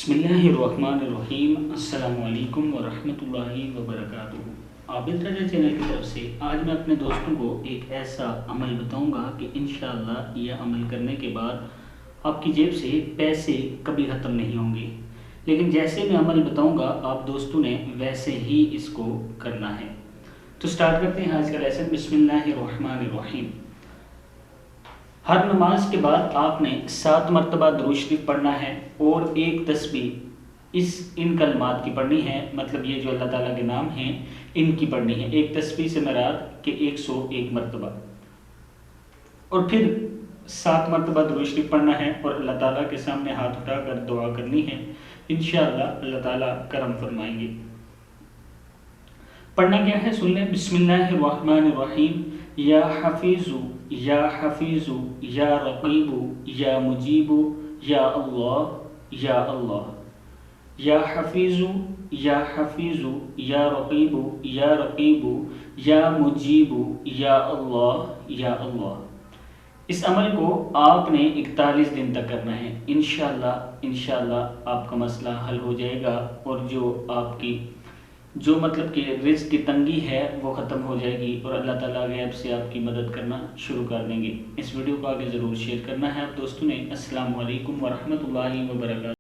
بسم اللہ الرحمن الرحیم۔ السلام علیکم ورحمۃ اللہ وبرکاتہ۔ عابد رجا چینل کی طرف سے آج میں اپنے دوستوں کو ایک ایسا عمل بتاؤں گا کہ انشاءاللہ یہ عمل کرنے کے بعد آپ کی جیب سے پیسے کبھی ختم نہیں ہوں گے، لیکن جیسے میں عمل بتاؤں گا آپ دوستوں نے ویسے ہی اس کو کرنا ہے۔ تو سٹارٹ کرتے ہیں آج کا لیسن۔ بسم اللہ الرحمن الرحیم۔ ہر نماز کے بعد آپ نے 7 مرتبہ درود شریف پڑھنا ہے اور ایک تسبیح ان کلمات کی پڑھنی ہے، مطلب یہ جو اللہ تعالیٰ کے نام ہیں ان کی پڑھنی ہے۔ ایک تسبیح سے مراد کہ 101 مرتبہ، اور پھر 7 مرتبہ درود شریف پڑھنا ہے اور اللہ تعالیٰ کے سامنے ہاتھ اٹھا کر دعا کرنی ہے۔ انشاءاللہ اللہ تعالیٰ کرم فرمائیں گے۔ پڑھنا کیا ہے سن لیں۔ بسم اللہ الرحمن الرحیم۔ یا حفیظ یا حفیظ یا رقیب یا مجیب یا اللہ یا اللہ، یا حفیظ یا حفیظ یا رقیب یا رقیب یا مجیب یا اللہ یا اللہ۔ اس عمل کو آپ نے 41 دن تک کرنا ہے۔ انشاءاللہ آپ کا مسئلہ حل ہو جائے گا، اور جو مطلب کہ رزق کی تنگی ہے وہ ختم ہو جائے گی، اور اللہ تعالیٰ غیب سے آپ کی مدد کرنا شروع کر دیں گے۔ اس ویڈیو کو آگے ضرور شیئر کرنا ہے آپ دوستوں نے۔ السلام علیکم ورحمۃ اللہ وبرکاتہ۔